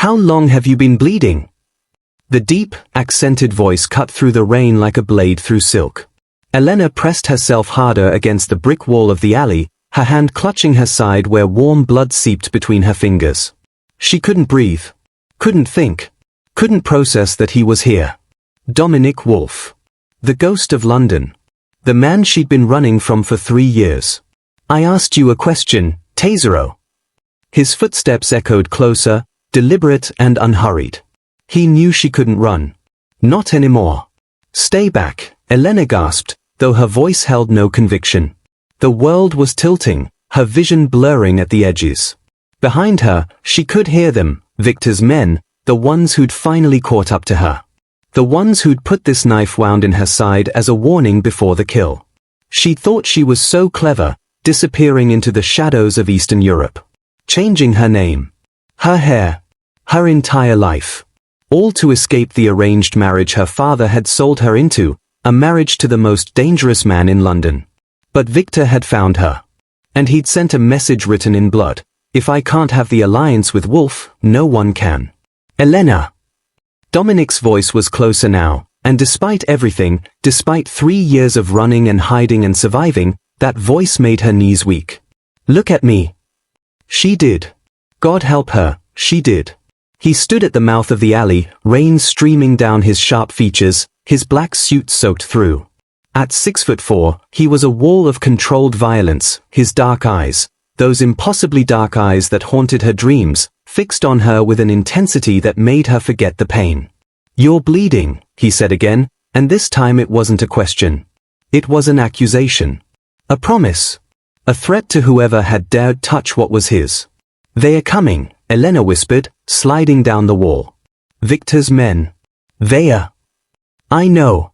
How long have you been bleeding? The deep, accented voice cut through the rain like a blade through silk. Elena pressed herself harder against the brick wall of the alley, her hand clutching her side where warm blood seeped between her fingers. She couldn't breathe. Couldn't think. Couldn't process that he was here. Dominic Wolf. The ghost of London. The man she'd been running from for 3 years. I asked you a question, Tesoro. His footsteps echoed closer, deliberate and unhurried. He knew she couldn't run. Not anymore. Stay back, Elena gasped, though her voice held no conviction. The world was tilting, her vision blurring at the edges. Behind her, she could hear them, Victor's men, the ones who'd finally caught up to her. The ones who'd put this knife wound in her side as a warning before the kill. She thought she was so clever, disappearing into the shadows of Eastern Europe. Changing her name. Her hair. Her entire life. All to escape the arranged marriage her father had sold her into, a marriage to the most dangerous man in London. But Victor had found her. And he'd sent a message written in blood. If I can't have the alliance with Wolf, no one can. Elena. Dominic's voice was closer now, and despite everything, despite 3 years of running and hiding and surviving, that voice made her knees weak. Look at me. She did. God help her, she did. He stood at the mouth of the alley, rain streaming down his sharp features, his black suit soaked through. At 6'4", he was a wall of controlled violence, his dark eyes, those impossibly dark eyes that haunted her dreams, fixed on her with an intensity that made her forget the pain. You're bleeding, he said again, and this time it wasn't a question. It was an accusation. A promise. A threat to whoever had dared touch what was his. They are coming, Elena whispered, sliding down the wall. Victor's men. They are. I know.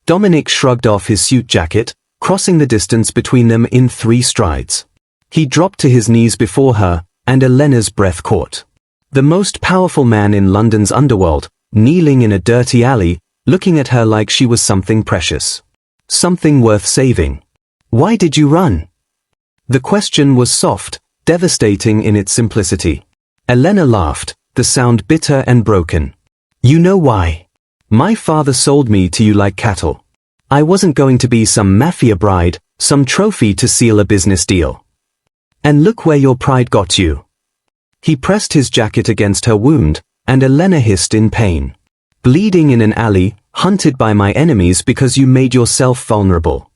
Dominic shrugged off his suit jacket, crossing the distance between them in 3 strides. He dropped to his knees before her, and Elena's breath caught. The most powerful man in London's underworld, kneeling in a dirty alley, looking at her like she was something precious. Something worth saving. Why did you run? The question was soft, devastating in its simplicity. Elena laughed, the sound bitter and broken. You know why? My father sold me to you like cattle. I wasn't going to be some Mafia bride, some trophy to seal a business deal. And look where your pride got you. He pressed his jacket against her wound, and Elena hissed in pain. Bleeding in an alley, hunted by my enemies because you made yourself vulnerable.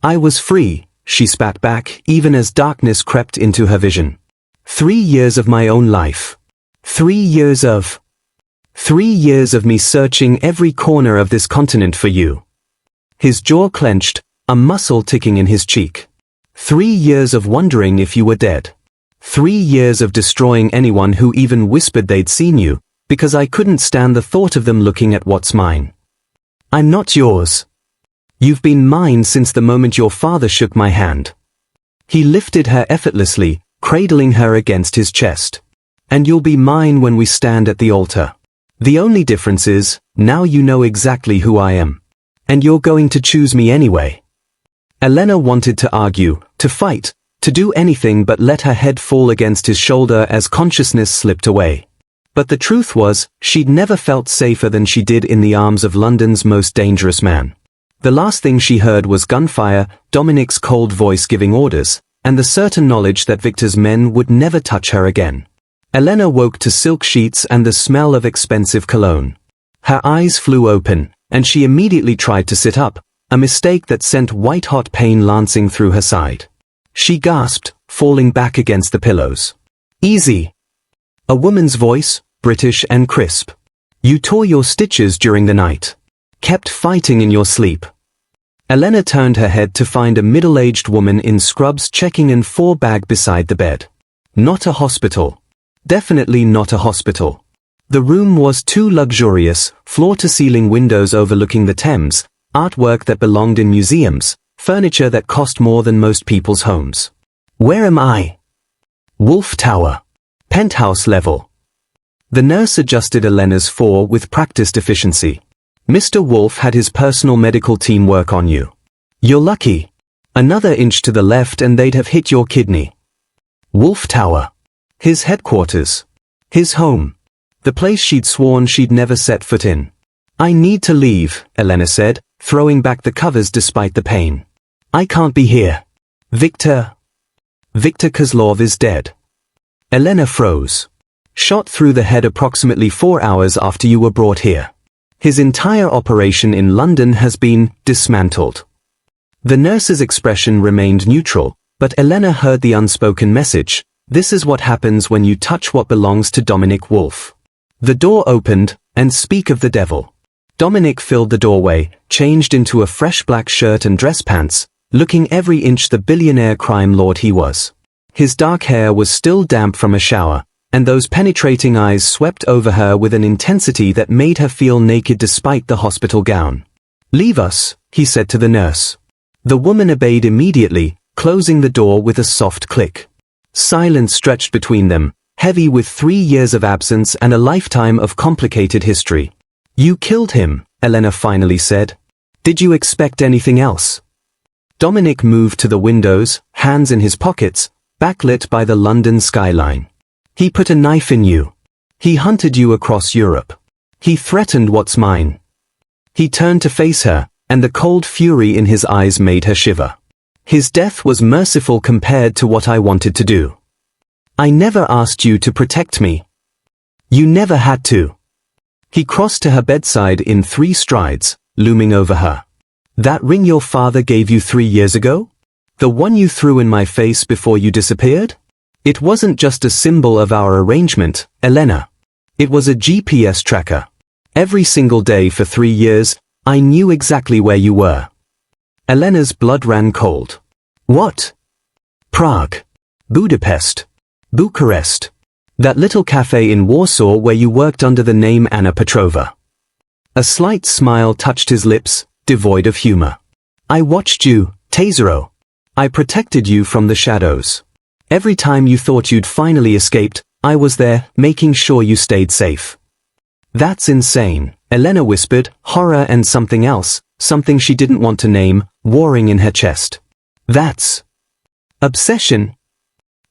I was free, she spat back, even as darkness crept into her vision. 3 years of my own life. 3 years of... 3 years of me searching every corner of this continent for you. His jaw clenched, a muscle ticking in his cheek. 3 years of wondering if you were dead. 3 years of destroying anyone who even whispered they'd seen you, because I couldn't stand the thought of them looking at what's mine. I'm not yours. You've been mine since the moment your father shook my hand. He lifted her effortlessly, cradling her against his chest. And you'll be mine when we stand at the altar. The only difference is, now you know exactly who I am. And you're going to choose me anyway. Elena wanted to argue, to fight, to do anything but let her head fall against his shoulder as consciousness slipped away. But the truth was, she'd never felt safer than she did in the arms of London's most dangerous man. The last thing she heard was gunfire, Dominic's cold voice giving orders, and the certain knowledge that Victor's men would never touch her again. Elena woke to silk sheets and the smell of expensive cologne. Her eyes flew open, and she immediately tried to sit up, a mistake that sent white-hot pain lancing through her side. She gasped, falling back against the pillows. Easy. A woman's voice, British and crisp. You tore your stitches during the night. Kept fighting in your sleep. Elena turned her head to find a middle-aged woman in scrubs checking in 4 bag beside the bed. Not a hospital. Definitely not a hospital. The room was too luxurious, floor-to-ceiling windows overlooking the Thames, artwork that belonged in museums, furniture that cost more than most people's homes. Where am I? Wolf Tower. Penthouse level. The nurse adjusted Elena's 4 with practiced efficiency. Mr. Wolf had his personal medical team work on you. You're lucky. Another inch to the left and they'd have hit your kidney. Wolf Tower. His headquarters. His home. the place she'd sworn she'd never set foot in. "I need to leave," Elena said, throwing back the covers despite the pain. "I can't be here. Victor Kozlov is dead." Elena froze. "Shot through the head approximately 4 hours after you were brought here. His entire operation in London has been dismantled." The nurse's expression remained neutral, but Elena heard the unspoken message. This is what happens when you touch what belongs to Dominic Wolfe. The door opened, and speak of the devil. Dominic filled the doorway, changed into a fresh black shirt and dress pants, looking every inch the billionaire crime lord he was. His dark hair was still damp from a shower, and those penetrating eyes swept over her with an intensity that made her feel naked despite the hospital gown. "Leave us," he said to the nurse. The woman obeyed immediately, closing the door with a soft click. Silence stretched between them, heavy with 3 years of absence and a lifetime of complicated history. "You killed him," Elena finally said. "Did you expect anything else?" Dominic moved to the windows, hands in his pockets, backlit by the London skyline. "He put a knife in you. He hunted you across Europe. He threatened what's mine." He turned to face her, and the cold fury in his eyes made her shiver. "His death was merciful compared to what I wanted to do. I never asked you to protect me. You never had to." He crossed to her bedside in 3 strides, looming over her. "That ring your father gave you 3 years ago? The one you threw in my face before you disappeared? It wasn't just a symbol of our arrangement, Elena. It was a GPS tracker. Every single day for 3 years, I knew exactly where you were." Elena's blood ran cold. "What? Prague. Budapest. Bucharest. That little cafe in Warsaw where you worked under the name Anna Petrova." A slight smile touched his lips, devoid of humor. "I watched you, Tesoro. I protected you from the shadows. Every time you thought you'd finally escaped, I was there, making sure you stayed safe." "That's insane," Elena whispered, horror and something else, something she didn't want to name, warring in her chest. "That's obsession."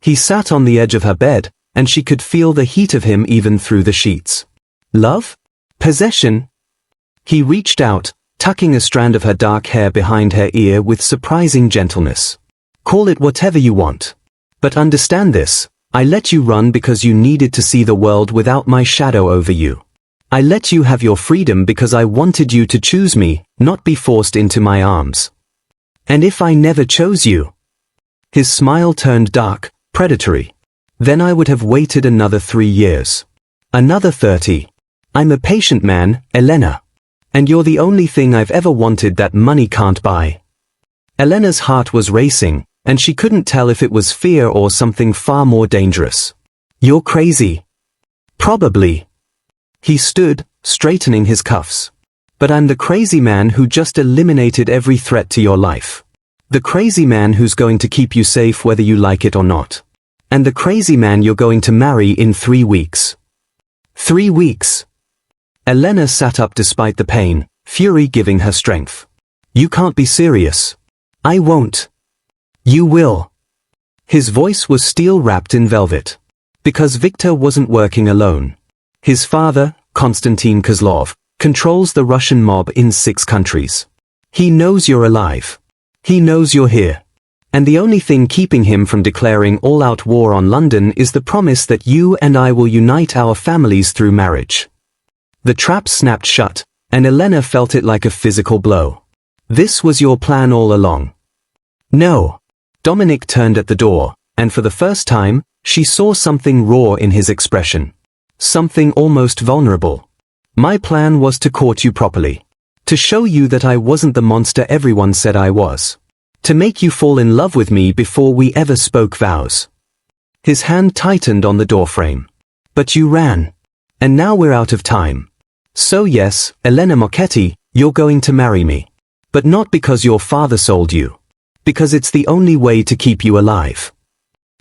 He sat on the edge of her bed, and she could feel the heat of him even through the sheets. "Love? Possession?" He reached out, tucking a strand of her dark hair behind her ear with surprising gentleness. "Call it whatever you want. But understand this, I let you run because you needed to see the world without my shadow over you. I let you have your freedom because I wanted you to choose me, not be forced into my arms. And if I never chose you..." His smile turned dark, predatory. "Then I would have waited another 3 years. Another 30. I'm a patient man, Elena. And you're the only thing I've ever wanted that money can't buy." Elena's heart was racing, and she couldn't tell if it was fear or something far more dangerous. "You're crazy." "Probably." He stood, straightening his cuffs. "But I'm the crazy man who just eliminated every threat to your life. The crazy man who's going to keep you safe whether you like it or not. And the crazy man you're going to marry in 3 weeks. 3 weeks." Elena sat up despite the pain, fury giving her strength. "You can't be serious." "I won't." "You will." His voice was steel wrapped in velvet. "Because Victor wasn't working alone. His father, Konstantin Kozlov, controls the Russian mob in 6 countries. He knows you're alive. He knows you're here. And the only thing keeping him from declaring all-out war on London is the promise that you and I will unite our families through marriage." The trap snapped shut, and Elena felt it like a physical blow. "This was your plan all along." "No." Dominic turned at the door, and for the first time, she saw something raw in his expression. Something almost vulnerable. "My plan was to court you properly. To show you that I wasn't the monster everyone said I was. To make you fall in love with me before we ever spoke vows." His hand tightened on the doorframe. "But you ran. And now we're out of time. So yes, Elena Mocchetti, you're going to marry me. But not because your father sold you. Because it's the only way to keep you alive."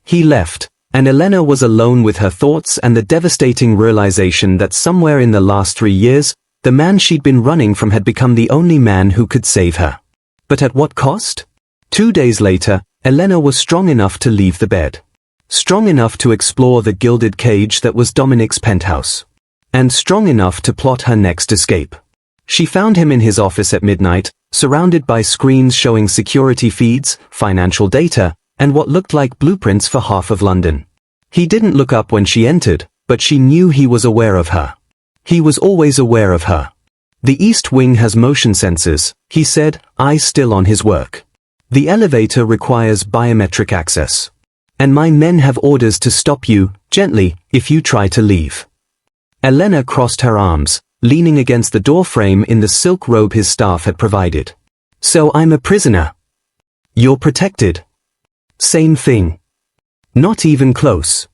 He left, and Elena was alone with her thoughts and the devastating realization that somewhere in the last 3 years, the man she'd been running from had become the only man who could save her. But at what cost? 2 days later, Elena was strong enough to leave the bed. Strong enough to explore the gilded cage that was Dominic's penthouse. and strong enough to plot her next escape. She found him in his office at midnight, surrounded by screens showing security feeds, financial data, and what looked like blueprints for half of London. He didn't look up when she entered, but she knew he was aware of her. He was always aware of her. The East Wing has motion sensors, he said, eyes still on his work. The elevator requires biometric access. And my men have orders to stop you, gently, if you try to leave. Elena crossed her arms, leaning against the doorframe in the silk robe his staff had provided. So I'm a prisoner. You're protected. Same thing. Not even close.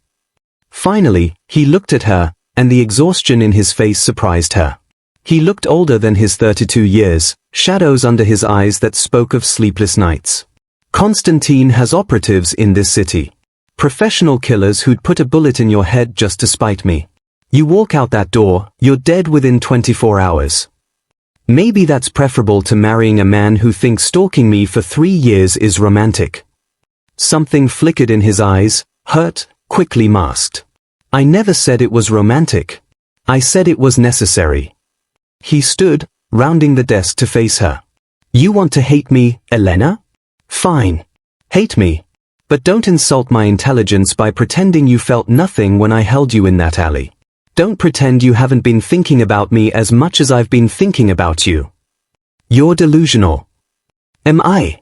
Finally, he looked at her, and the exhaustion in his face surprised her. He looked older than his 32 years, shadows under his eyes that spoke of sleepless nights. Constantine has operatives in this city. Professional killers who'd put a bullet in your head just to spite me. You walk out that door, you're dead within 24 hours. Maybe that's preferable to marrying a man who thinks stalking me for 3 years is romantic. Something flickered in his eyes, hurt, quickly masked. I never said it was romantic. I said it was necessary. He stood, rounding the desk to face her. You want to hate me, Elena? Fine. Hate me. But don't insult my intelligence by pretending you felt nothing when I held you in that alley. Don't pretend you haven't been thinking about me as much as I've been thinking about you. You're delusional. Am I?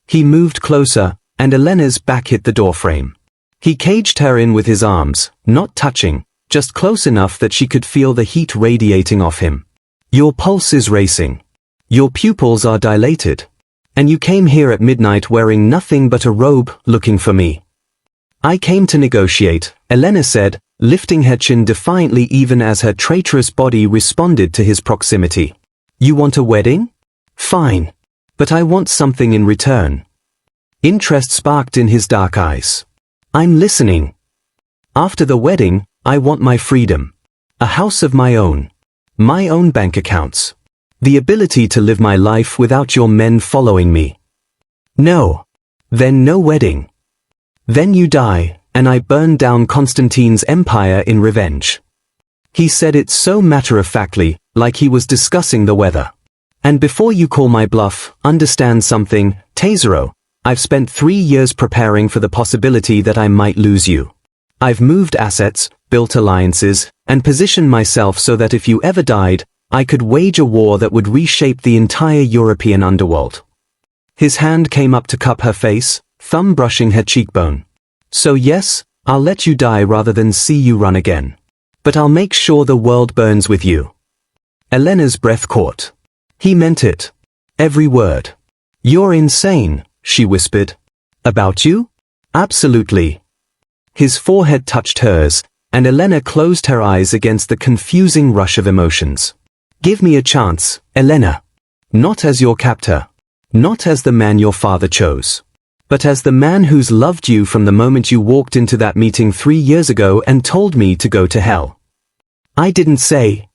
He moved closer, and Elena's back hit the doorframe. He caged her in with his arms, not touching, just close enough that she could feel the heat radiating off him. Your pulse is racing. Your pupils are dilated. And you came here at midnight wearing nothing but a robe, looking for me. I came to negotiate, Elena said, lifting her chin defiantly even as her traitorous body responded to his proximity. You want a wedding? Fine. But I want something in return. Interest sparked in his dark eyes. I'm listening. After the wedding, I want my freedom. A house of my own bank accounts. The ability to live my life without your men following me. No. Then no wedding. Then you die, and I burn down Constantine's empire in revenge. He said it so matter-of-factly, like he was discussing the weather. And before you call my bluff, understand something, Tesoro. I've spent 3 years preparing for the possibility that I might lose you. I've moved assets, built alliances, and positioned myself so that if you ever died, I could wage a war that would reshape the entire European underworld. His hand came up to cup her face, thumb brushing her cheekbone. So yes, I'll let you die rather than see you run again. But I'll make sure the world burns with you. Elena's breath caught. He meant it. Every word. You're insane, she whispered. About you? Absolutely. His forehead touched hers, and Elena closed her eyes against the confusing rush of emotions. Give me a chance, Elena. Not as your captor. Not as the man your father chose. But as the man who's loved you from the moment you walked into that meeting 3 years ago and told me to go to hell. I didn't say.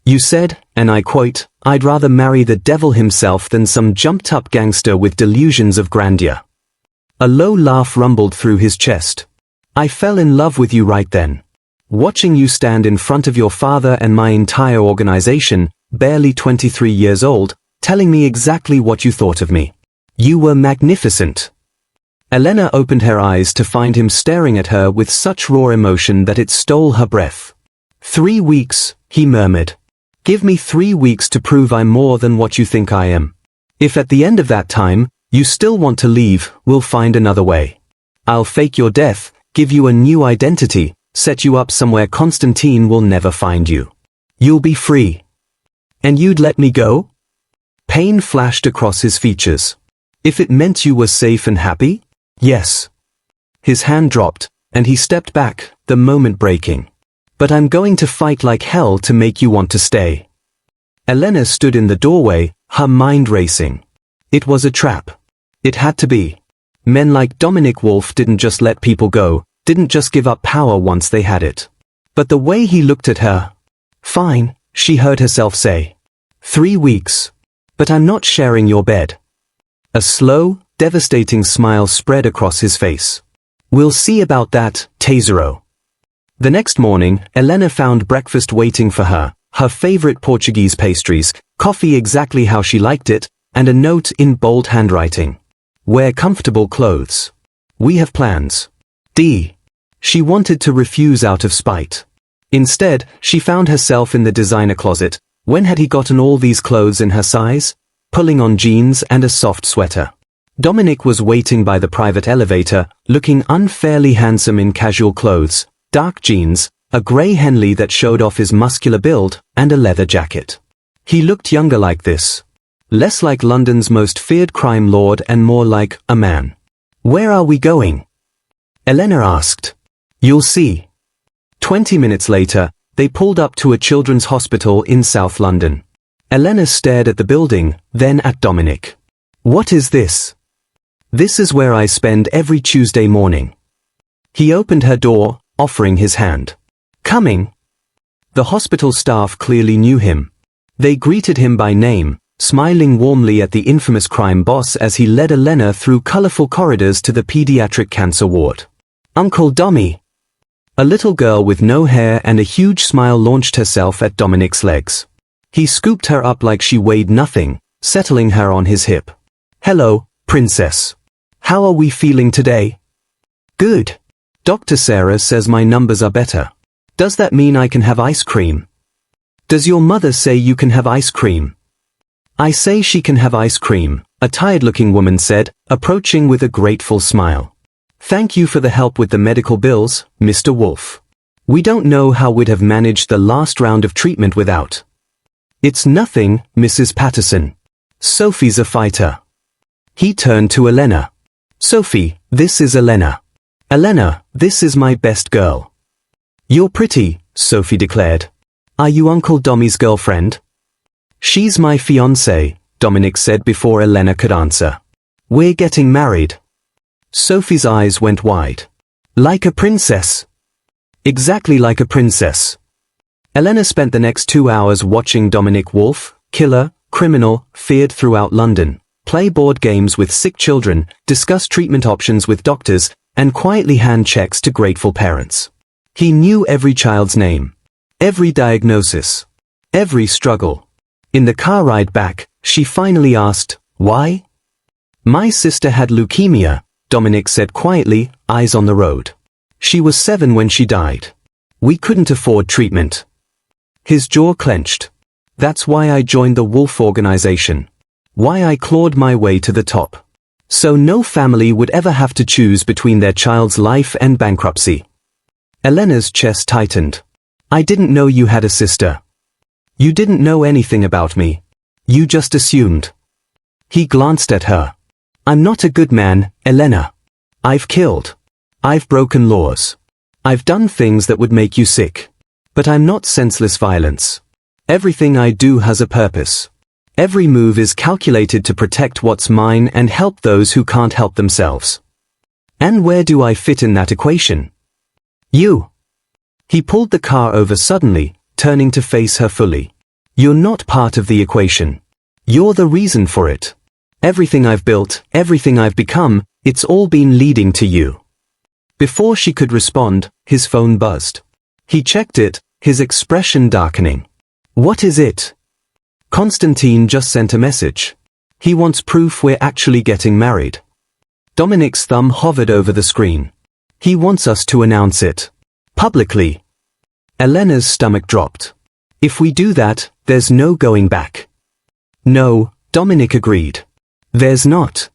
You said, and I quote, I'd rather marry the devil himself than some jumped-up gangster with delusions of grandeur. A low laugh rumbled through his chest. I fell in love with you right then. Watching you stand in front of your father and my entire organization, barely 23 years old, telling me exactly what you thought of me. You were magnificent. Elena opened her eyes to find him staring at her with such raw emotion that it stole her breath. 3 weeks, he murmured. Give me 3 weeks to prove I'm more than what you think I am. If at the end of that time, you still want to leave, we'll find another way. I'll fake your death, give you a new identity, set you up somewhere Constantine will never find you. You'll be free. And you'd let me go? Pain flashed across his features. If it meant you were safe and happy? Yes. His hand dropped, and he stepped back, the moment breaking. But I'm going to fight like hell to make you want to stay. Elena stood in the doorway, her mind racing. It was a trap. It had to be. Men like Dominic Wolf didn't just let people go, didn't just give up power once they had it. But the way he looked at her. Fine, she heard herself say. 3 weeks. But I'm not sharing your bed. A slow, devastating smile spread across his face. We'll see about that, Tesoro. The next morning, Elena found breakfast waiting for her, her favorite Portuguese pastries, coffee exactly how she liked it, and a note in bold handwriting. Wear comfortable clothes. We have plans. D. She wanted to refuse out of spite. Instead, she found herself in the designer closet. When had he gotten all these clothes in her size? Pulling on jeans and a soft sweater. Dominic was waiting by the private elevator, looking unfairly handsome in casual clothes, dark jeans, a grey Henley that showed off his muscular build, and a leather jacket. He looked younger like this. Less like London's most feared crime lord and more like a man. Where are we going? Elena asked. You'll see. 20 minutes later, they pulled up to a children's hospital in South London. Elena stared at the building, then at Dominic. What is this? This is where I spend every Tuesday morning. He opened her door, offering his hand. Coming? The hospital staff clearly knew him. They greeted him by name, smiling warmly at the infamous crime boss as he led Elena through colorful corridors to the pediatric cancer ward. Uncle Dommy! A little girl with no hair and a huge smile launched herself at Dominic's legs. He scooped her up like she weighed nothing, settling her on his hip. Hello, princess. How are we feeling today? Good. Dr. Sarah says my numbers are better. Does that mean I can have ice cream? Does your mother say you can have ice cream? I say she can have ice cream, a tired-looking woman said, approaching with a grateful smile. Thank you for the help with the medical bills, Mr. Wolf. We don't know how we'd have managed the last round of treatment without. It's nothing, Mrs. Patterson. Sophie's a fighter. He turned to Elena. Sophie, this is Elena. Elena, this is my best girl. You're pretty, Sophie declared. Are you Uncle Dommy's girlfriend? She's my fiancée, Dominic said before Elena could answer. We're getting married. Sophie's eyes went wide. Like a princess. Exactly like a princess. Elena spent the next 2 hours watching Dominic Wolf, killer, criminal, feared throughout London, play board games with sick children, discuss treatment options with doctors, and quietly hand checks to grateful parents. He knew every child's name, every diagnosis, every struggle. In the car ride back, she finally asked, why? My sister had leukemia, Dominic said quietly, eyes on the road. She was 7 when she died. We couldn't afford treatment. His jaw clenched. That's why I joined the Wolf organization. Why I clawed my way to the top. So no family would ever have to choose between their child's life and bankruptcy. Elena's chest tightened. I didn't know you had a sister. You didn't know anything about me. You just assumed. He glanced at her. I'm not a good man, Elena. I've killed. I've broken laws. I've done things that would make you sick. But I'm not senseless violence. Everything I do has a purpose. Every move is calculated to protect what's mine and help those who can't help themselves. And where do I fit in that equation? You. He pulled the car over suddenly, turning to face her fully. You're not part of the equation. You're the reason for it. Everything I've built, everything I've become, it's all been leading to you. Before she could respond, his phone buzzed. He checked it, his expression darkening. What is it? Constantine just sent a message. He wants proof we're actually getting married. Dominic's thumb hovered over the screen. He wants us to announce it. Publicly. Elena's stomach dropped. If we do that, there's no going back. No, Dominic agreed. There's not.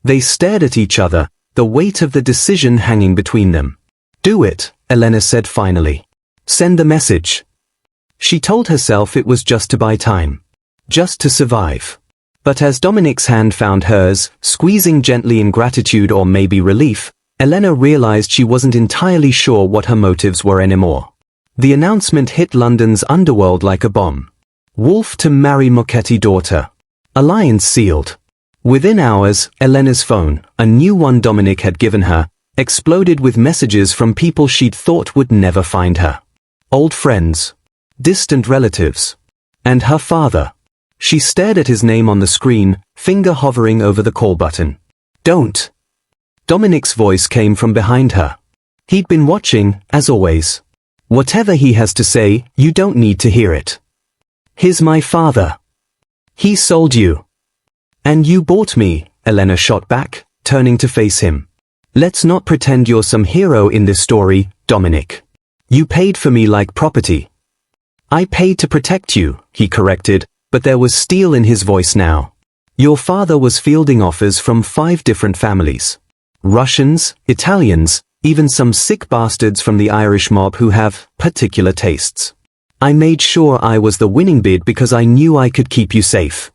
They stared at each other, the weight of the decision hanging between them. Do it, Elena said finally. Send the message. She told herself it was just to buy time. Just to survive. But as Dominic's hand found hers, squeezing gently in gratitude or maybe relief, Elena realized she wasn't entirely sure what her motives were anymore. The announcement hit London's Underworld like a bomb. Wolf to marry Mochetti daughter. Alliance sealed. Within hours, Elena's phone, a new one Dominic had given her, exploded with messages from people she'd thought would never find her. Old friends. Distant relatives. And her father. She stared at his name on the screen, finger hovering over the call button. Don't. Dominic's voice came from behind her. He'd been watching, as always. Whatever he has to say, you don't need to hear it. He's my father. He sold you. And you bought me, Elena shot back, turning to face him. Let's not pretend you're some hero in this story, Dominic. You paid for me like property. I paid to protect you, he corrected, but there was steel in his voice now. Your father was fielding offers from 5 different families. Russians, Italians, even some sick bastards from the Irish mob who have particular tastes. I made sure I was the winning bid because I knew I could keep you safe.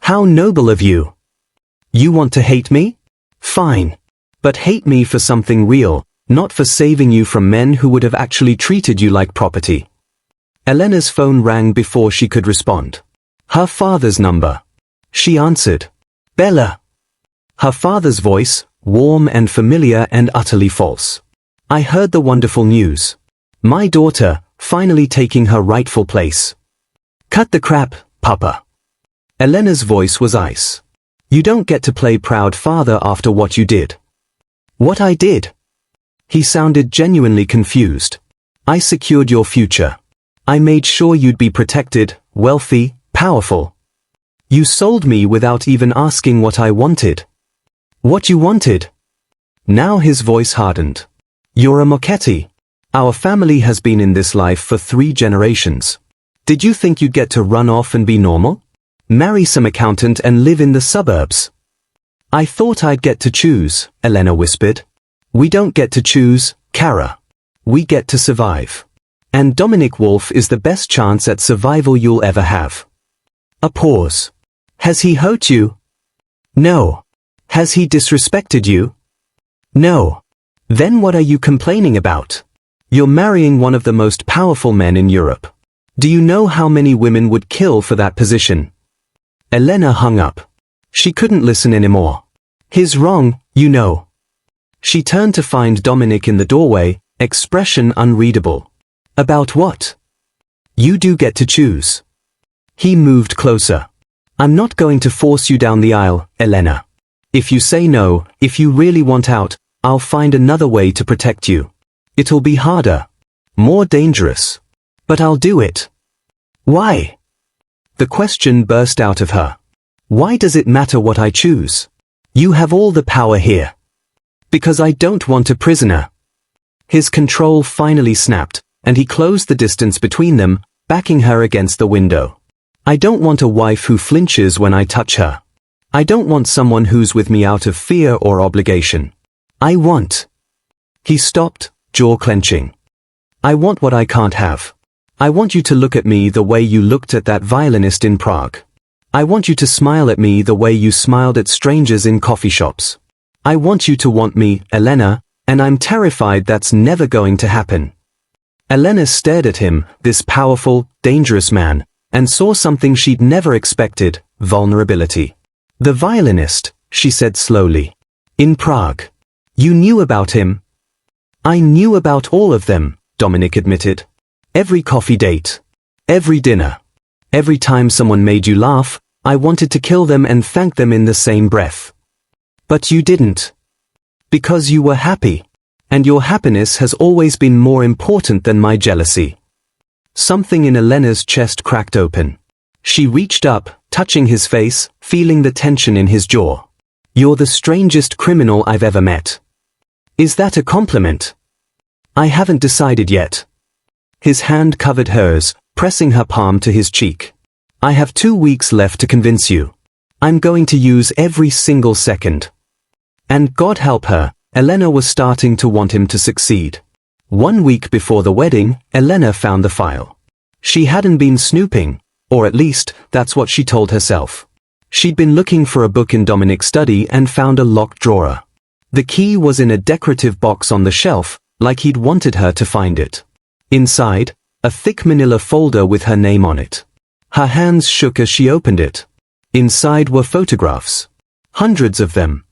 How noble of you. You want to hate me? Fine. But hate me for something real, not for saving you from men who would have actually treated you like property. Elena's phone rang before she could respond. Her father's number. She answered. Bella. Her father's voice, warm and familiar and utterly false. I heard the wonderful news. My daughter, finally taking her rightful place. Cut the crap, Papa. Elena's voice was ice. You don't get to play proud father after what you did. What I did? He sounded genuinely confused. I secured your future. I made sure you'd be protected, wealthy, powerful. You sold me without even asking what I wanted. What you wanted? Now his voice hardened. You're a Mochetti. Our family has been in this life for 3 generations. Did you think you'd get to run off and be normal? Marry some accountant and live in the suburbs? I thought I'd get to choose, Elena whispered. We don't get to choose, Kara. We get to survive. And Dominic Wolf is the best chance at survival you'll ever have. A pause. Has he hurt you? No. Has he disrespected you? No. Then what are you complaining about? You're marrying one of the most powerful men in Europe. Do you know how many women would kill for that position? Elena hung up. She couldn't listen anymore. He's wrong, you know. She turned to find Dominic in the doorway, expression unreadable. About what? You do get to choose. He moved closer. I'm not going to force you down the aisle, Elena. If you say no, if you really want out, I'll find another way to protect you. It'll be harder. More dangerous. But I'll do it. Why? The question burst out of her. Why does it matter what I choose? You have all the power here. Because I don't want a prisoner. His control finally snapped, and he closed the distance between them, backing her against the window. I don't want a wife who flinches when I touch her. I don't want someone who's with me out of fear or obligation. I want. He stopped, jaw clenching. I want what I can't have. I want you to look at me the way you looked at that violinist in Prague. I want you to smile at me the way you smiled at strangers in coffee shops. I want you to want me, Elena, and I'm terrified that's never going to happen. Elena stared at him, this powerful, dangerous man, and saw something she'd never expected, vulnerability. The violinist, she said slowly. In Prague. You knew about him? I knew about all of them, Dominic admitted. Every coffee date. Every dinner. Every time someone made you laugh, I wanted to kill them and thank them in the same breath. But you didn't. Because you were happy. And your happiness has always been more important than my jealousy. Something in Elena's chest cracked open. She reached up, touching his face, feeling the tension in his jaw. You're the strangest criminal I've ever met. Is that a compliment? I haven't decided yet. His hand covered hers, pressing her palm to his cheek. I have 2 weeks left to convince you. I'm going to use every single second. And God help her, Elena was starting to want him to succeed. 1 week before the wedding, Elena found the file. She hadn't been snooping, or at least, that's what she told herself. She'd been looking for a book in Dominic's study and found a locked drawer. The key was in a decorative box on the shelf, like he'd wanted her to find it. Inside, a thick manila folder with her name on it. Her hands shook as she opened it. Inside were photographs. Hundreds of them.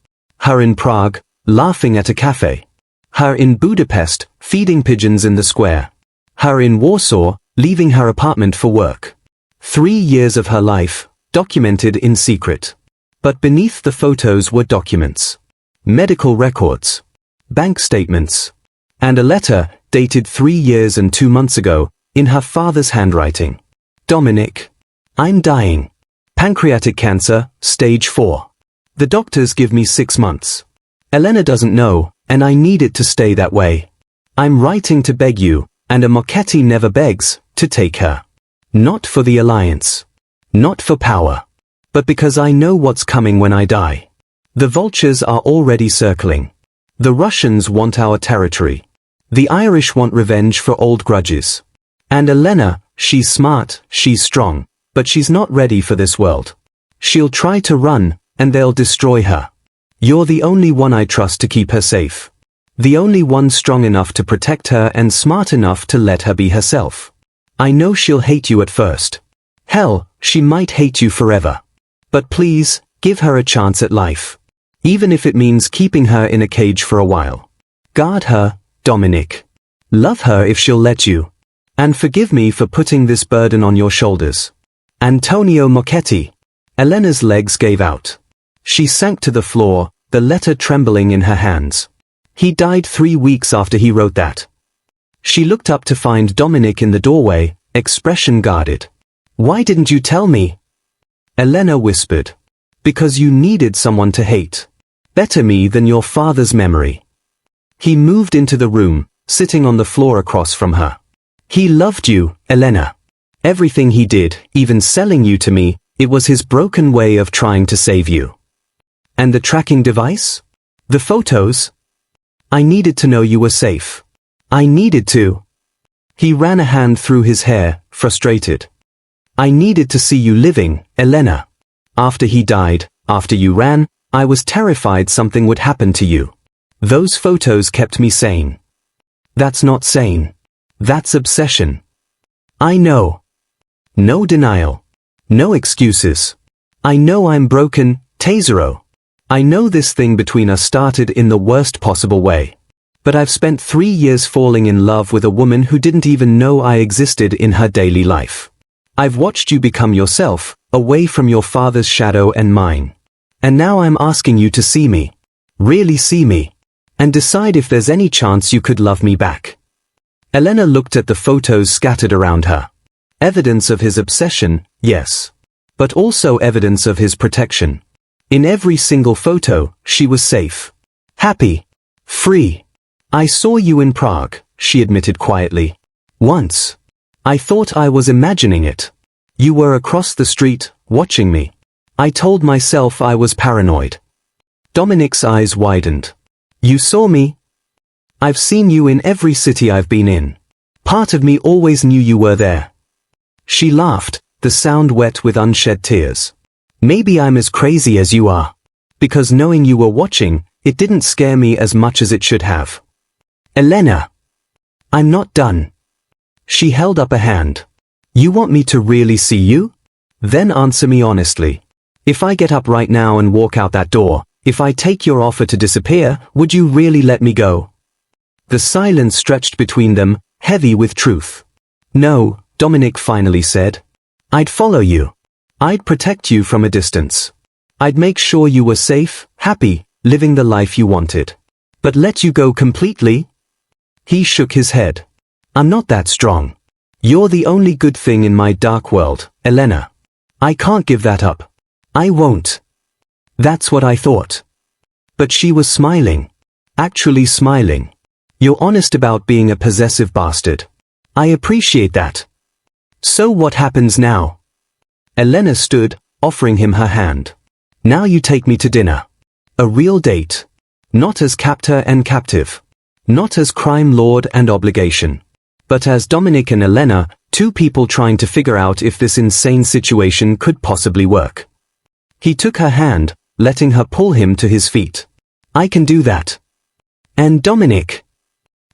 Her in Prague, laughing at a cafe. Her in Budapest, feeding pigeons in the square. Her in Warsaw, leaving her apartment for work. 3 years of her life, documented in secret. But beneath the photos were documents. Medical records. Bank statements. And a letter, dated 3 years and 2 months ago, in her father's handwriting. Dominic. I'm dying. Pancreatic cancer, stage 4. The doctors give me 6 months. Elena doesn't know, and I need it to stay that way. I'm writing to beg you, and a Moschetti never begs, to take her. Not for the alliance. Not for power. But because I know what's coming when I die. The vultures are already circling. The Russians want our territory. The Irish want revenge for old grudges. And Elena, she's smart, she's strong, but she's not ready for this world. She'll try to run, and they'll destroy her. You're the only one I trust to keep her safe. The only one strong enough to protect her and smart enough to let her be herself. I know she'll hate you at first. Hell, she might hate you forever. But please, give her a chance at life. Even if it means keeping her in a cage for a while. Guard her, Dominic. Love her if she'll let you. And forgive me for putting this burden on your shoulders. Antonio Moschetti. Elena's legs gave out. She sank to the floor, the letter trembling in her hands. He died 3 weeks after he wrote that. She looked up to find Dominic in the doorway, expression guarded. Why didn't you tell me? Elena whispered. Because you needed someone to hate. Better me than your father's memory. He moved into the room, sitting on the floor across from her. He loved you, Elena. Everything he did, even selling you to me, it was his broken way of trying to save you. And the tracking device? The photos? I needed to know you were safe. I needed to. He ran a hand through his hair, frustrated. I needed to see you living, Elena. After he died, after you ran, I was terrified something would happen to you. Those photos kept me sane. That's not sane. That's obsession. I know. No denial. No excuses. I know I'm broken, Tesoro. I know this thing between us started in the worst possible way. But I've spent 3 years falling in love with a woman who didn't even know I existed in her daily life. I've watched you become yourself, away from your father's shadow and mine. And now I'm asking you to see me. Really see me. And decide if there's any chance you could love me back. Elena looked at the photos scattered around her. Evidence of his obsession, yes. But also evidence of his protection. In every single photo, she was safe. Happy. Free. I saw you in Prague, she admitted quietly. Once. I thought I was imagining it. You were across the street, watching me. I told myself I was paranoid. Dominic's eyes widened. You saw me? I've seen you in every city I've been in. Part of me always knew you were there. She laughed, the sound wet with unshed tears. Maybe I'm as crazy as you are. Because knowing you were watching, it didn't scare me as much as it should have. Elena. I'm not done. She held up a hand. You want me to really see you? Then answer me honestly. If I get up right now and walk out that door, if I take your offer to disappear, would you really let me go? The silence stretched between them, heavy with truth. No, Dominic finally said. I'd follow you. I'd protect you from a distance. I'd make sure you were safe, happy, living the life you wanted. But let you go completely? He shook his head. I'm not that strong. You're the only good thing in my dark world, Elena. I can't give that up. I won't. That's what I thought. But she was smiling. Actually smiling. You're honest about being a possessive bastard. I appreciate that. So what happens now? Elena stood, offering him her hand. Now you take me to dinner. A real date. Not as captor and captive. Not as crime lord and obligation. But as Dominic and Elena, two people trying to figure out if this insane situation could possibly work. He took her hand, letting her pull him to his feet. I can do that. And Dominic.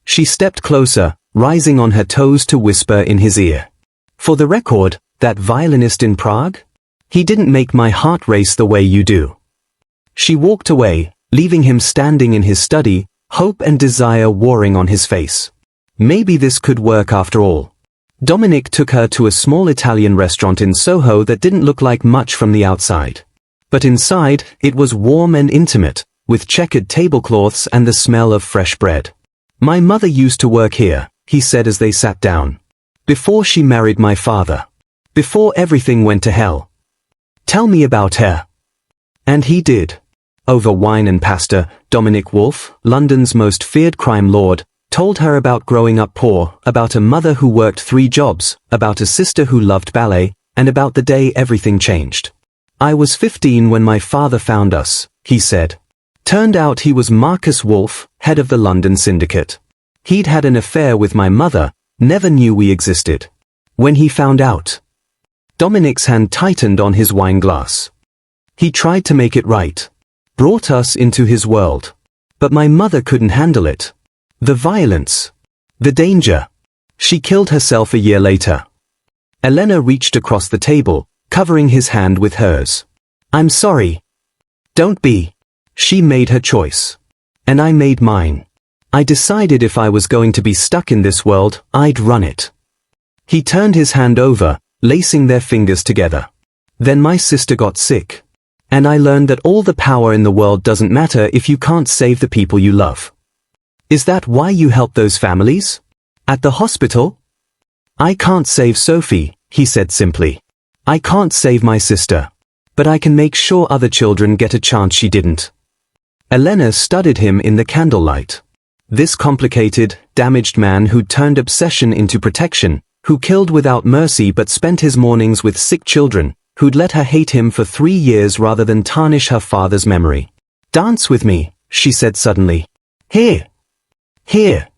She stepped closer, rising on her toes to whisper in his ear. For the record, that violinist in Prague? He didn't make my heart race the way you do. She walked away, leaving him standing in his study, hope and desire warring on his face. Maybe this could work after all. Dominic took her to a small Italian restaurant in Soho that didn't look like much from the outside. But inside, it was warm and intimate, with checkered tablecloths and the smell of fresh bread. My mother used to work here, he said as they sat down. Before she married my father. Before everything went to hell. Tell me about her. And he did. Over wine and pasta, Dominic Wolfe, London's most feared crime lord, told her about growing up poor, about a mother who worked 3 jobs, about a sister who loved ballet, and about the day everything changed. I was 15 when my father found us, he said. Turned out he was Marcus Wolfe, head of the London syndicate. He'd had an affair with my mother, never knew we existed. When he found out. Dominic's hand tightened on his wine glass. He tried to make it right. Brought us into his world. But my mother couldn't handle it. The violence. The danger. She killed herself a year later. Elena reached across the table, covering his hand with hers. I'm sorry. Don't be. She made her choice. And I made mine. I decided if I was going to be stuck in this world, I'd run it. He turned his hand over, lacing their fingers together. Then my sister got sick. And I learned that all the power in the world doesn't matter if you can't save the people you love. Is that why you help those families? At the hospital? I can't save Sophie, he said simply. I can't save my sister. But I can make sure other children get a chance she didn't. Elena studied him in the candlelight. This complicated, damaged man who'd turned obsession into protection, who killed without mercy but spent his mornings with sick children, who'd let her hate him for 3 years rather than tarnish her father's memory. Dance with me, she said suddenly. Here. Here.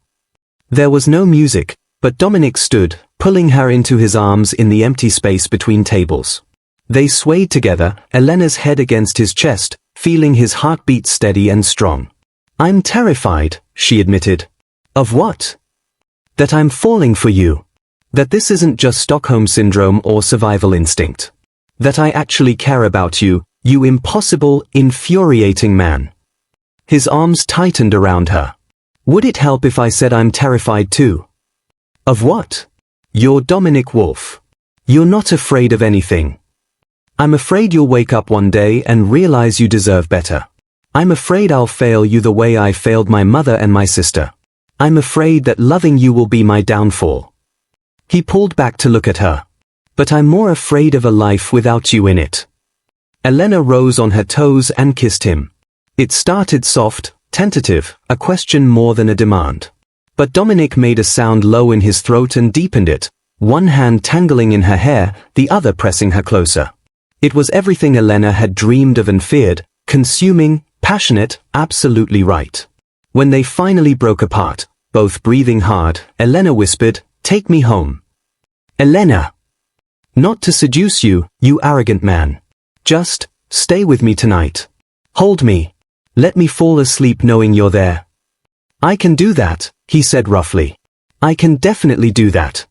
There was no music, but Dominic stood, pulling her into his arms in the empty space between tables. They swayed together, Elena's head against his chest, feeling his heartbeat steady and strong. I'm terrified, she admitted. Of what? That I'm falling for you. That this isn't just Stockholm Syndrome or survival instinct. That I actually care about you, you impossible, infuriating man. His arms tightened around her. Would it help if I said I'm terrified too? Of what? You're Dominic Wolfe. You're not afraid of anything. I'm afraid you'll wake up one day and realize you deserve better. I'm afraid I'll fail you the way I failed my mother and my sister. I'm afraid that loving you will be my downfall. He pulled back to look at her. But I'm more afraid of a life without you in it. Elena rose on her toes and kissed him. It started soft, tentative, a question more than a demand. But Dominic made a sound low in his throat and deepened it, one hand tangling in her hair, the other pressing her closer. It was everything Elena had dreamed of and feared, consuming, passionate, absolutely right. When they finally broke apart, both breathing hard, Elena whispered, "Take me home." Elena! Not to seduce you, you arrogant man. Just, stay with me tonight. Hold me. Let me fall asleep knowing you're there. I can do that, he said roughly. I can definitely do that.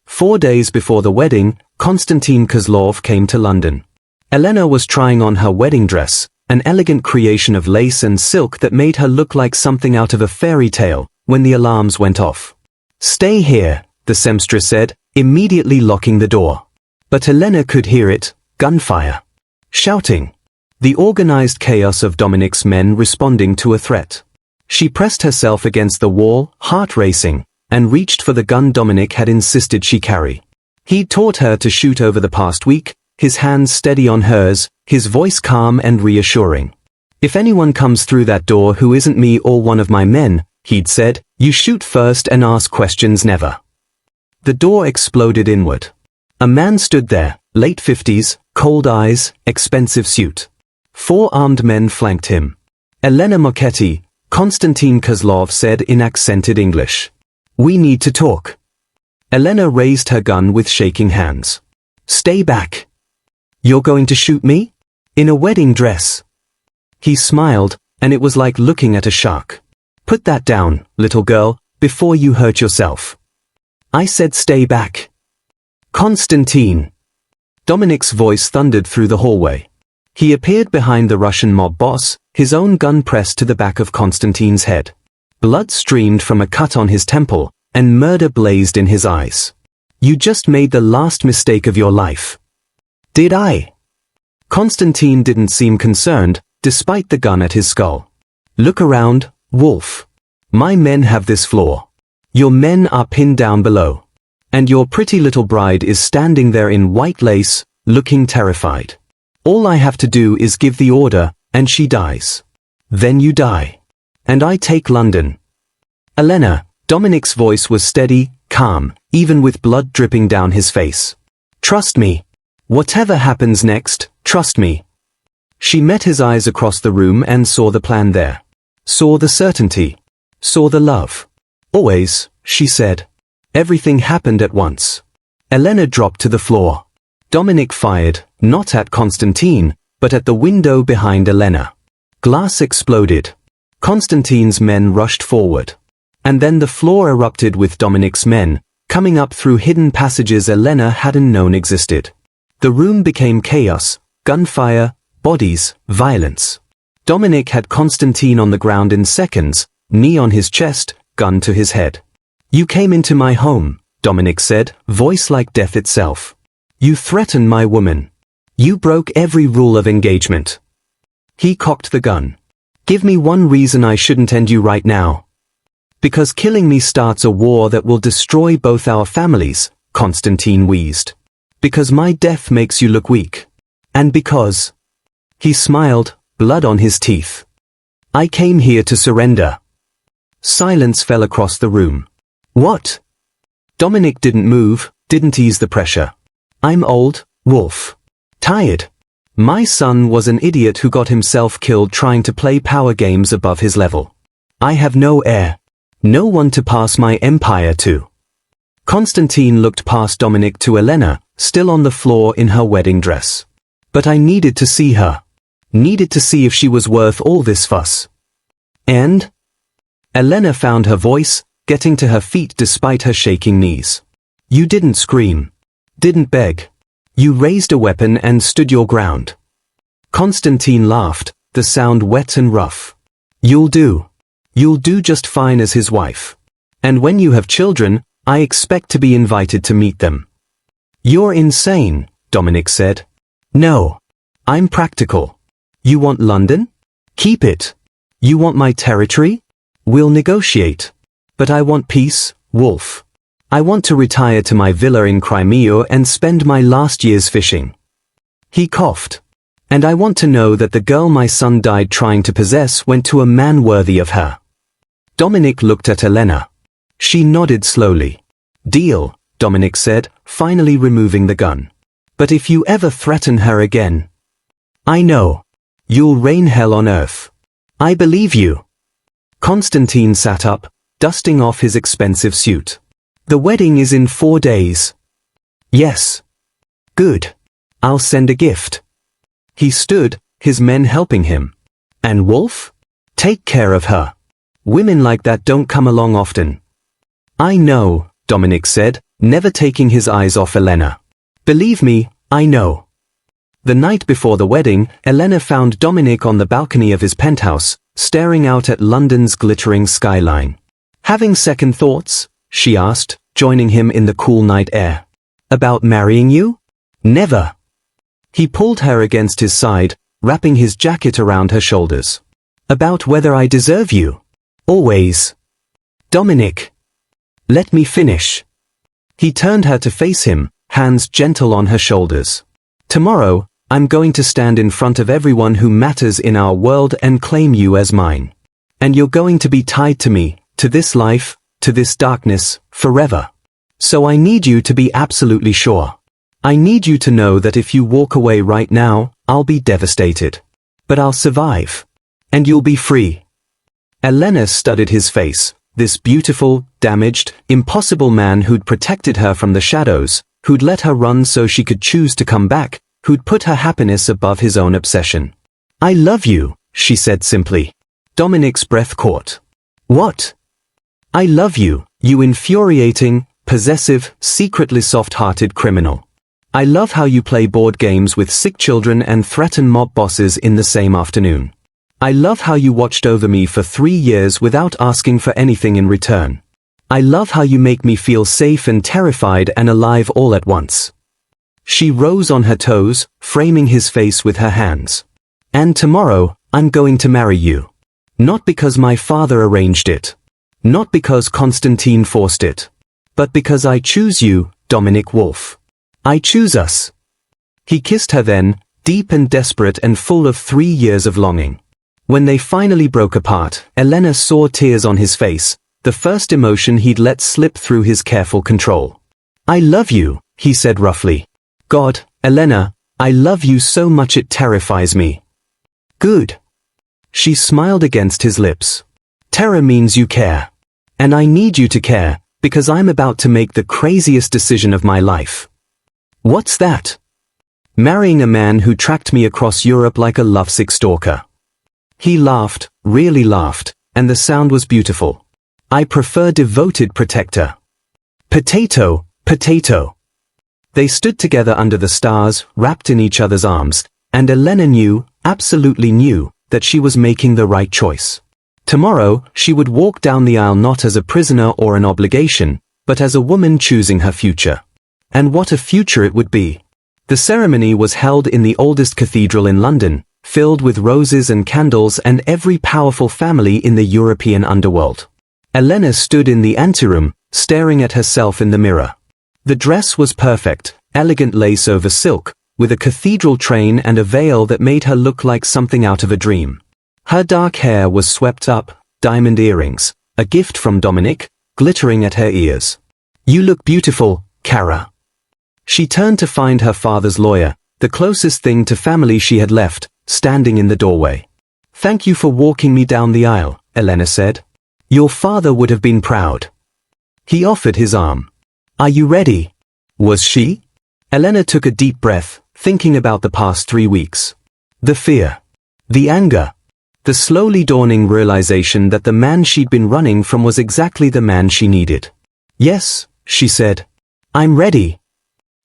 4 days before the wedding, Konstantin Kozlov came to London. Elena was trying on her wedding dress, an elegant creation of lace and silk that made her look like something out of a fairy tale, when the alarms went off. Stay here, the seamstress said, immediately locking the door. But Elena could hear it, gunfire. Shouting. The organized chaos of Dominic's men responding to a threat. She pressed herself against the wall, heart racing, and reached for the gun Dominic had insisted she carry. He'd taught her to shoot over the past week, his hands steady on hers, his voice calm and reassuring. If anyone comes through that door who isn't me or one of my men, he'd said, you shoot first and ask questions never. The door exploded inward. A man stood there, late 50s, cold eyes, expensive suit. 4 armed men flanked him. Elena Mochetti, Konstantin Kozlov said in accented English. We need to talk. Elena raised her gun with shaking hands. Stay back. You're going to shoot me? In a wedding dress. He smiled, and it was like looking at a shark. Put that down, little girl, before you hurt yourself. I said stay back. Konstantin. Dominic's voice thundered through the hallway. He appeared behind the Russian mob boss, his own gun pressed to the back of Konstantin's head. Blood streamed from a cut on his temple, and murder blazed in his eyes. You just made the last mistake of your life. Did I? Konstantin didn't seem concerned, despite the gun at his skull. Look around, Wolf. My men have this flaw. Your men are pinned down below. And your pretty little bride is standing there in white lace, looking terrified. All I have to do is give the order, and she dies. Then you die. And I take London. Elena, Dominic's voice was steady, calm, even with blood dripping down his face. Trust me. Whatever happens next, trust me. She met his eyes across the room and saw the plan there. Saw the certainty. Saw the love. Always, she said. Everything happened at once. Elena dropped to the floor. Dominic fired, not at Constantine, but at the window behind Elena. Glass exploded. Constantine's men rushed forward. And then the floor erupted with Dominic's men, coming up through hidden passages Elena hadn't known existed. The room became chaos, gunfire, bodies, violence. Dominic had Constantine on the ground in seconds, knee on his chest, gun to his head. You came into my home, Dominic said, voice like death itself. You threatened my woman. You broke every rule of engagement. He cocked the gun. Give me one reason I shouldn't end you right now. Because killing me starts a war that will destroy both our families, Constantine wheezed. Because my death makes you look weak. And because... He smiled, blood on his teeth. I came here to surrender. Silence fell across the room. What? Dominic didn't move, didn't ease the pressure. I'm old, Wolf. Tired. My son was an idiot who got himself killed trying to play power games above his level. I have no heir. No one to pass my empire to. Constantine looked past Dominic to Elena, still on the floor in her wedding dress. But I needed to see her. Needed to see if she was worth all this fuss. And? Elena found her voice, getting to her feet despite her shaking knees. You didn't scream. Didn't beg. You raised a weapon and stood your ground. Constantine laughed, the sound wet and rough. You'll do. You'll do just fine as his wife. And when you have children, I expect to be invited to meet them. You're insane, Dominic said. No. I'm practical. You want London? Keep it. You want my territory? We'll negotiate. But I want peace, Wolf. I want to retire to my villa in Crimea and spend my last years fishing. He coughed. And I want to know that the girl my son died trying to possess went to a man worthy of her. Dominic looked at Elena. She nodded slowly. Deal, Dominic said, finally removing the gun. But if you ever threaten her again... I know. You'll rain hell on earth. I believe you. Constantine sat up, dusting off his expensive suit. The wedding is in 4 days. Yes. Good. I'll send a gift. He stood, his men helping him. And Wolf? Take care of her. Women like that don't come along often. I know, Dominic said, never taking his eyes off Elena. Believe me, I know. The night before the wedding, Elena found Dominic on the balcony of his penthouse, staring out at London's glittering skyline. Having second thoughts? She asked, joining him in the cool night air. About marrying you? Never. He pulled her against his side, wrapping his jacket around her shoulders. About whether I deserve you? Always. Dominic. Let me finish. He turned her to face him, hands gentle on her shoulders. Tomorrow, I'm going to stand in front of everyone who matters in our world and claim you as mine. And you're going to be tied to me, to this life, to this darkness, forever. So I need you to be absolutely sure. I need you to know that if you walk away right now, I'll be devastated. But I'll survive. And you'll be free. Elena studied his face, this beautiful, damaged, impossible man who'd protected her from the shadows, who'd let her run so she could choose to come back, who'd put her happiness above his own obsession. I love you, she said simply. Dominic's breath caught. What? I love you, you infuriating, possessive, secretly soft-hearted criminal. I love how you play board games with sick children and threaten mob bosses in the same afternoon. I love how you watched over me for 3 years without asking for anything in return. I love how you make me feel safe and terrified and alive all at once. She rose on her toes, framing his face with her hands. And tomorrow, I'm going to marry you. Not because my father arranged it. Not because Constantine forced it. But because I choose you, Dominic Wolf. I choose us. He kissed her then, deep and desperate and full of 3 years of longing. When they finally broke apart, Elena saw tears on his face, the first emotion he'd let slip through his careful control. I love you, he said roughly. God, Elena, I love you so much it terrifies me. Good. She smiled against his lips. Terror means you care. And I need you to care, because I'm about to make the craziest decision of my life. What's that? Marrying a man who tracked me across Europe like a lovesick stalker. He laughed, really laughed, and the sound was beautiful. I prefer devoted protector. Potato, potato. They stood together under the stars, wrapped in each other's arms, and Elena knew, absolutely knew, that she was making the right choice. Tomorrow, she would walk down the aisle not as a prisoner or an obligation, but as a woman choosing her future. And what a future it would be. The ceremony was held in the oldest cathedral in London, filled with roses and candles and every powerful family in the European underworld. Elena stood in the anteroom, staring at herself in the mirror. The dress was perfect, elegant lace over silk, with a cathedral train and a veil that made her look like something out of a dream. Her dark hair was swept up, diamond earrings, a gift from Dominic, glittering at her ears. You look beautiful, Cara. She turned to find her father's lawyer, the closest thing to family she had left, standing in the doorway. Thank you for walking me down the aisle, Elena said. Your father would have been proud. He offered his arm. Are you ready? Was she? Elena took a deep breath, thinking about the past 3 weeks. The fear. The anger. The slowly dawning realization that the man she'd been running from was exactly the man she needed. Yes, she said. I'm ready.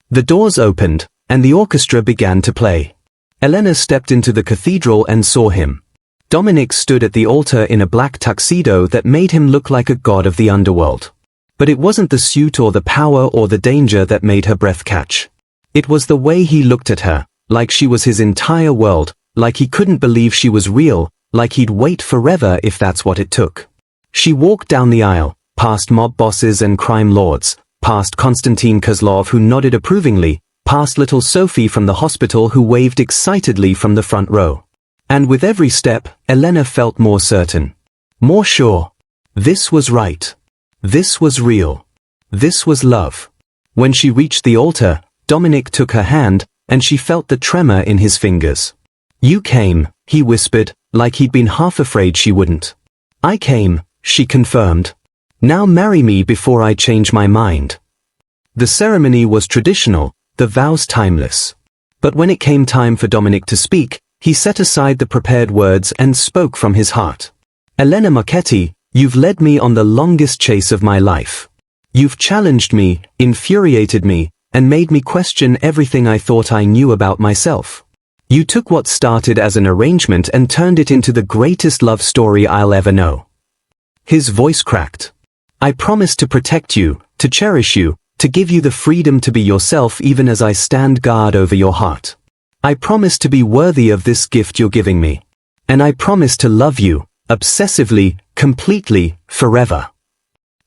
The doors opened, and the orchestra began to play. Elena stepped into the cathedral and saw him. Dominic stood at the altar in a black tuxedo that made him look like a god of the underworld. But it wasn't the suit or the power or the danger that made her breath catch. It was the way he looked at her, like she was his entire world, like he couldn't believe she was real, like he'd wait forever if that's what it took. She walked down the aisle, past mob bosses and crime lords, past Konstantin Kozlov who nodded approvingly, past little Sophie from the hospital who waved excitedly from the front row. And with every step, Elena felt more certain. More sure. This was right. This was real. This was love. When she reached the altar, Dominic took her hand, and she felt the tremor in his fingers. You came, he whispered, like he'd been half afraid she wouldn't. I came, she confirmed. Now marry me before I change my mind. The ceremony was traditional, the vows timeless. But when it came time for Dominic to speak, he set aside the prepared words and spoke from his heart. Elena Marchetti, you've led me on the longest chase of my life. You've challenged me, infuriated me, and made me question everything I thought I knew about myself. You took what started as an arrangement and turned it into the greatest love story I'll ever know. His voice cracked. I promise to protect you, to cherish you, to give you the freedom to be yourself even as I stand guard over your heart. I promise to be worthy of this gift you're giving me. And I promise to love you, obsessively, completely, forever.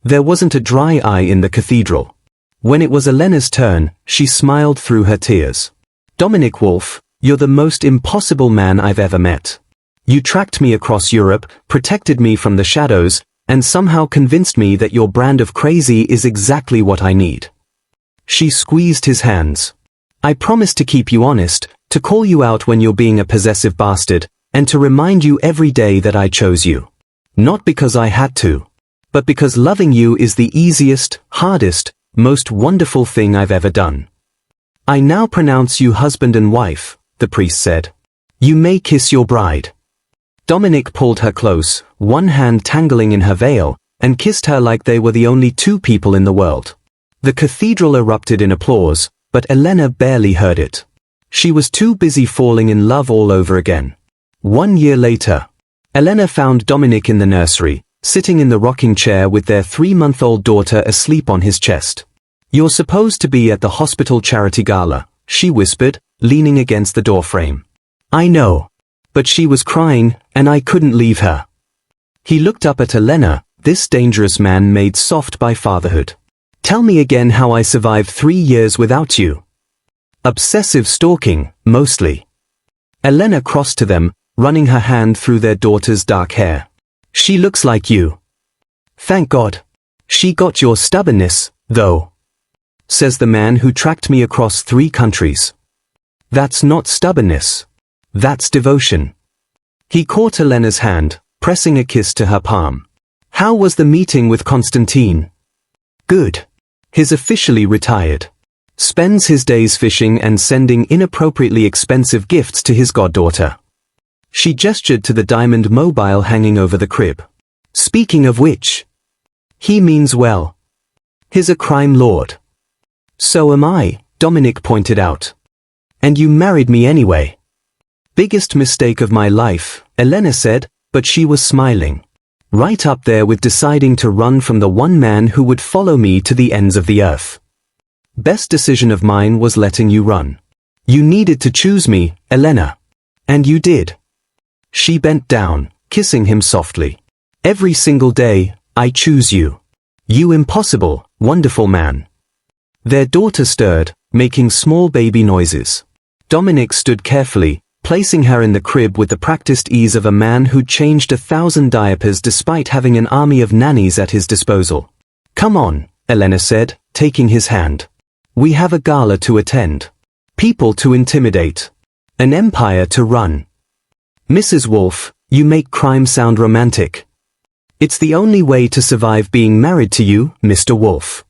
There wasn't a dry eye in the cathedral. When it was Elena's turn, she smiled through her tears. Dominic Wolf, you're the most impossible man I've ever met. You tracked me across Europe, protected me from the shadows, and somehow convinced me that your brand of crazy is exactly what I need. She squeezed his hands. I promise to keep you honest, to call you out when you're being a possessive bastard, and to remind you every day that I chose you. Not because I had to, but because loving you is the easiest, hardest, most wonderful thing I've ever done. I now pronounce you husband and wife, the priest said. You may kiss your bride. Dominic pulled her close, one hand tangling in her veil, and kissed her like they were the only two people in the world. The cathedral erupted in applause, but Elena barely heard it. She was too busy falling in love all over again. 1 year later, Elena found Dominic in the nursery, sitting in the rocking chair with their 3-month-old daughter asleep on his chest. You're supposed to be at the hospital charity gala, she whispered, leaning against the doorframe. I know. But she was crying, and I couldn't leave her. He looked up at Elena, this dangerous man made soft by fatherhood. Tell me again how I survived 3 years without you. Obsessive stalking, mostly. Elena crossed to them, running her hand through their daughter's dark hair. She looks like you. Thank God. She got your stubbornness, though. Says the man who tracked me across 3 countries. That's not stubbornness. That's devotion. He caught Elena's hand, pressing a kiss to her palm. How was the meeting with Constantine? Good. He's officially retired. Spends his days fishing and sending inappropriately expensive gifts to his goddaughter. She gestured to the diamond mobile hanging over the crib. Speaking of which, he means well. He's a crime lord. So am I, Dominic pointed out. And you married me anyway. Biggest mistake of my life, Elena said, but she was smiling. Right up there with deciding to run from the one man who would follow me to the ends of the earth. Best decision of mine was letting you run. You needed to choose me, Elena. And you did. She bent down, kissing him softly. Every single day, I choose you. You impossible, wonderful man. Their daughter stirred, making small baby noises. Dominic stood carefully, placing her in the crib with the practiced ease of a man who'd changed 1,000 diapers despite having an army of nannies at his disposal. Come on, Elena said, taking his hand. We have a gala to attend. People to intimidate. An empire to run. Mrs. Wolf, you make crime sound romantic. It's the only way to survive being married to you, Mr. Wolf.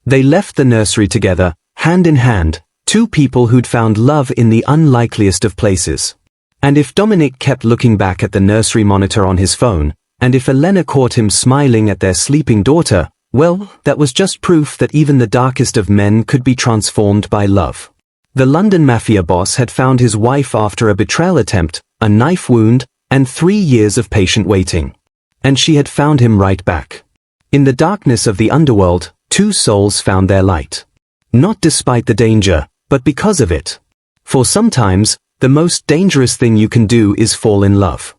They left the nursery together, hand in hand, 2 people who'd found love in the unlikeliest of places. And if Dominic kept looking back at the nursery monitor on his phone, and if Elena caught him smiling at their sleeping daughter, well, that was just proof that even the darkest of men could be transformed by love. The London Mafia boss had found his wife after a betrayal attempt, a knife wound, and 3 years of patient waiting. And she had found him right back. In the darkness of the underworld, 2 souls found their light. Not despite the danger, but because of it. For sometimes, the most dangerous thing you can do is fall in love.